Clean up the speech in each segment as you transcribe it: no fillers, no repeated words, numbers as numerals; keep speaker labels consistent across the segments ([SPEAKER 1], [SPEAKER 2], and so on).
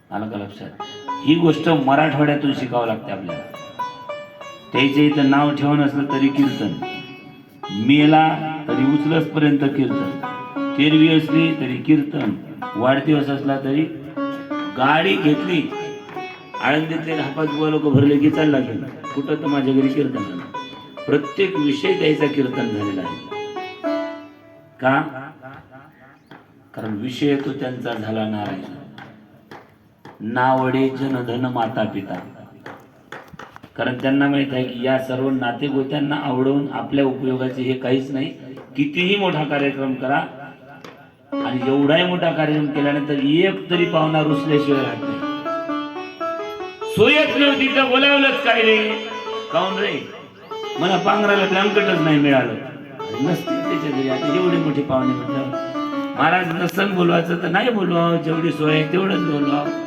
[SPEAKER 1] आलं का लक्षात? ही गोष्ट मराठवाड्यातून शिकावं लागते आपल्याला. त्याच्या इथं नाव ठेवून असलं तरी कीर्तन, मेला तरी उचलस पर्यंत कीर्तन, तेरवी असली तरी कीर्तन, वाढदिवस असला तरी, गाडी घेतली आळंदीतले 10-5 लोक भरले की चालला गेला कुठं तर माझ्या घरी कीर्तन झालं. प्रत्येक विषय द्यायचा कीर्तन झालेला आहे. का? कारण विषय तो त्यांचा झाला नारायण. नावडे जनधन माता पिता. कारण त्यांना माहित आहे की या सर्व नातेगोत्यांना आवडून आपल्या उपयोगाचे हे काहीच नाही. कितीही मोठा कार्यक्रम करा आणि एवढाही मोठा कार्यक्रम केल्यानंतर एक तरी पाहुणा रुसल्याशिवाय राहत नाही. सोयच नव्हती तर बोलावलंच काय रे? काऊन रे? मला पांघराला ब्लँकेटच नाही मिळालं. नसतील त्याच्या घरी आता एवढे मोठे पाहुणे म्हटलं महाराज नसन बोलवायचं तर नाही बोलवावं, जेवढी सोय आहे तेवढंच बोलवावं.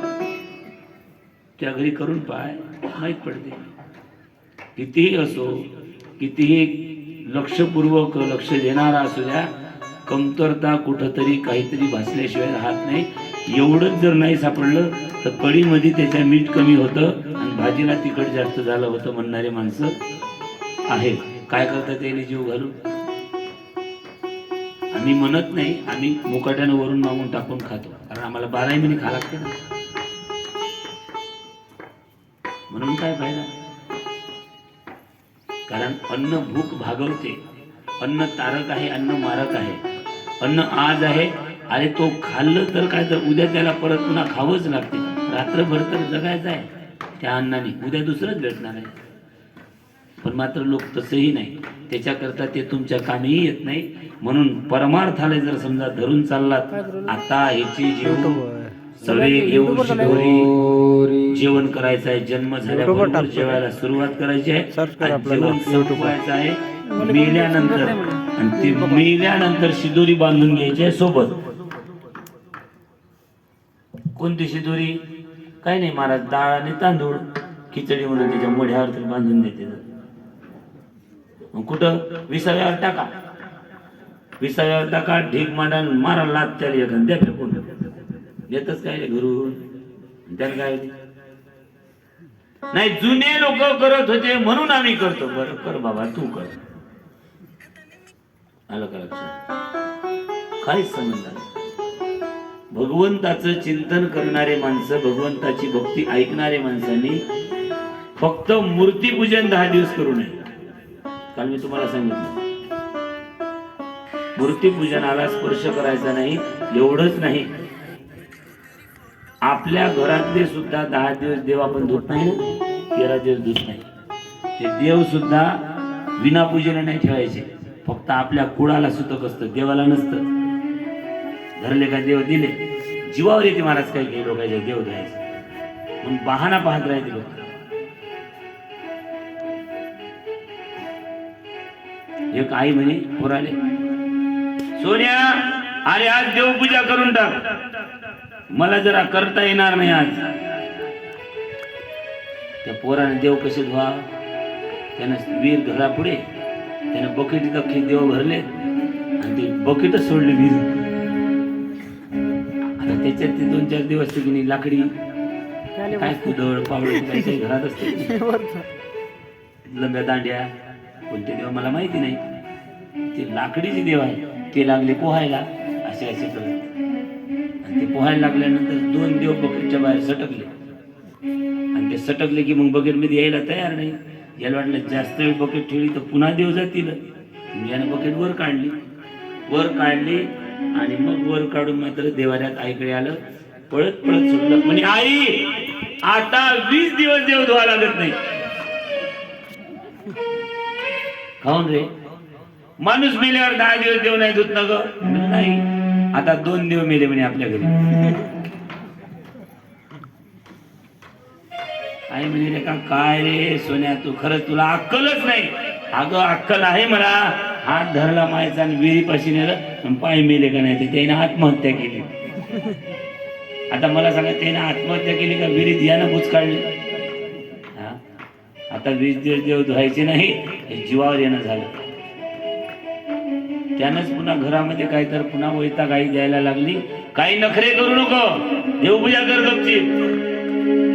[SPEAKER 1] त्या घरी करून पाय माहीत पडते. कितीही असो, कितीही लक्षपूर्वक लक्ष देणारा असू द्या, कमतरता कुठंतरी काहीतरी भासल्याशिवाय राहत नाही. एवढंच जर नाही सापडलं तर कढीमध्ये त्याच्या मीठ कमी होतं आणि भाजीला तिखट जास्त झालं होतं म्हणणारे माणसं आहेत. काय करतात त्याने जीव घालून? आम्ही म्हणत नाही, आम्ही मुकाट्यानं वरून मागून टाकून खातो, कारण आम्हाला 12 महिने खा लागते ना. म्हणून काय फायदा? कारण अन्न भूक भागवते. अन्न तारक आहे, अन्न मारक आहे. अन्न आज आहे, अरे तो खाल्लं तर काय, तर उद्या त्याला परत पुन्हा खावंच लागते. रात्रभर तर जगायचं आहे त्या अन्नाने, उद्या दुसरंच भेटणार आहे. पण मात्र लोक तसंही नाही, त्याच्याकरता ते तुमच्या कामीही येत नाही. म्हणून परमार्थाला जर समजा धरून चाललात, आता ह्याची सगळे येऊन शिदोरी जेवण करायचं आहे, जन्म झाल्याबरोबर जेवायला सुरुवात करायची आहे, जेवण संपवायचं आहे मेल्यानंतर, आणि ते मेल्यानंतर शिदोरी बांधून घ्यायची आहे सोबत. कोणती शिदोरी? काय नाही महाराज, डाळ आणि तांदूळ खिचडी म्हणून त्याच्या मोढ्यावर तरी बांधून देते. कुठं? विसाव्यावर टाका, विसाव्यावर टाका, ढीक मांडा, मारा लात त्याला एखाद द्या फेकून. येतच काय घरून? त्याला काय नाही, जुने लोक करत होते म्हणून आम्ही करतो. बरं कर बाबा, तू कर. आलं का लक्षात? काहीच संबंध नाही. भगवंताचं चिंतन करणारे माणसं, भगवंताची भक्ती ऐकणारे माणसांनी फक्त मूर्तीपूजन 10 दिवस करू नये. काल मी तुम्हाला सांगितलं, मूर्तीपूजनाला स्पर्श करायचा नाही. एवढंच नाही, आपल्या घरातले सुद्धा 10 दिवस देव आपण धुत नाही ना, 13 दिवस धुत नाही. ते देव सुद्धा विना पूजेने नाही ठेवायचे. फक्त आपल्या कुळाला सुतक असतं, देवाला नसतं. धरले का देव दिले, जीवावर येते महाराज काय काही लोकांचे देव द्यायचे म्हणून बहाना पाहत राहते लोक. एक आई म्हणे पोराले, सोन्या अरे आज देवपूजा करून टाक, मला जरा करता येणार नाही आज. त्या पोराने देव कसे धुवा? त्यानं वीर घरा पुढे त्यानं बकेटीत अख्खे देव भरले आणि ते बकेटच सोडले वीर. आता त्याच्यात ते 2-4 दिवस की नाही लाकडी काय कुदळ पावड काही घरात असते, लंब्या दांड्या, कोणते देव मला माहिती नाही. ते लाकडीचे देव आहे, ते लागले पोहायला असे असे करत. आणि ते पोहायला लागल्यानंतर 2 देव बकेटच्या बाहेर सटकले आणि ते सटकले की मग बकेट मध्ये यायला तयार नाही. याला वाटलं जास्त वेळ बकेट ठेवली तर पुन्हा देव जातील. यानं बकेट वर काढली आणि मग वर काढून मात्र देवाऱ्यात आईकडे आलं. पळत पळत सुटलं म्हणे, आई आता 20 दिवस देव धुवा लागत नाही. खाऊन रे, माणूस मेल्यावर 10 दिवस देव नाही धुत ना ग? नाही, आता 2 देव मेले म्हणे आपल्या घरी. आई म्हणे का काय रे सोन्या, तू खरंच तुला अक्कलच नाही. अगं अक्कल आहे मला, हात धरला मायचा आणि विहिरीपाशी नेलं, पाय मेले का नाही? ते त्याने आत्महत्या केली. आता मला सांगा, त्याने आत्महत्या केली का विहिरीत यानं बुच काढले? आता 20 दिवस देव धुवायचे नाही, हे जीवावर येणं झालं. त्यानंच पुन्हा घरामध्ये काय तर पुन्हा वैताग आई द्यायला लागली. काही नखरे करू नको, देवपूजा कर गपचीप.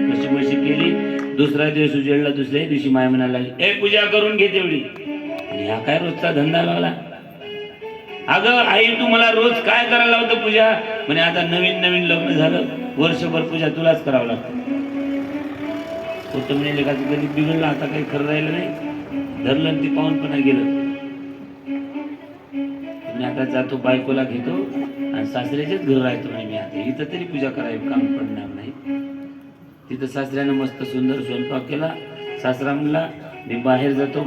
[SPEAKER 1] कशी बशी केली. दुसरा दिवस उजेडला. दुसऱ्या दिवशी माय म्हणायला लागली, ए पूजा करून घे तेवढी. आणि हा काय रोजचा धंदा लागला. अगं आई तू मला रोज काय करायला लावतं पूजा. म्हणे आता नवीन नवीन लग्न झालं, वर्षभर पूजा तुलाच करावं लागतं. होतं म्हणे लेखाचं कधी बिघडलं, आता काही खरं राहिलं नाही. धरलं ती पाहून पण गेलं. मी आता जातो बायकोला घेतो आणि सासऱ्याच्याच घर राहतो म्हणे मी आता. इथं तरी पूजा करायला काम पडणार नाही. तिथं सासऱ्यानं मस्त सुंदर स्वयंपाक केला. सासरा म्हणला मी बाहेर जातो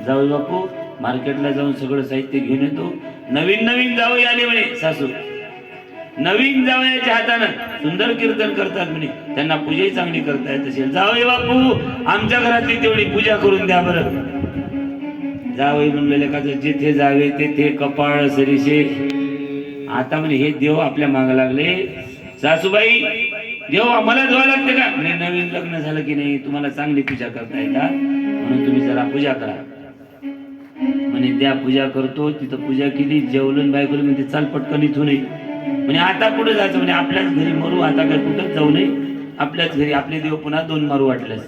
[SPEAKER 1] जाऊ बापू, मार्केटला जाऊन सगळं साहित्य घेऊन येतो. नवीन नवीन जावई आले म्हणे सासू. नवीन जावयाच्या हातानं सुंदर कीर्तन करतात म्हणे, त्यांना पूजाही चांगली करता येत असेल. जावई बापू आमच्या घरातली तेवढी पूजा करून द्या बरं. जावई म्हणलेले का जिथे जावे तेथे कपाळ सरीसे. आता म्हणे हे देव आपल्या मागे लागले. सासूबाई देव आम्हाला धुवा लागते का म्हणे, नवीन लग्न झालं की नाही तुम्हाला चांगली पूजा करता येतात म्हणून तुम्ही जरा पूजा करा म्हणे. द्या पूजा करतो. तिथं पूजा केली, जेवलं. बायकोला म्हणजे चाल पटकन इथून म्हणे आता कुठं जायचं म्हणे, आपल्याच घरी मरू. आता काय कुठंच जाऊ नये, आपल्याच घरी आपले देव पुन्हा दोन मारू वाटल्यास.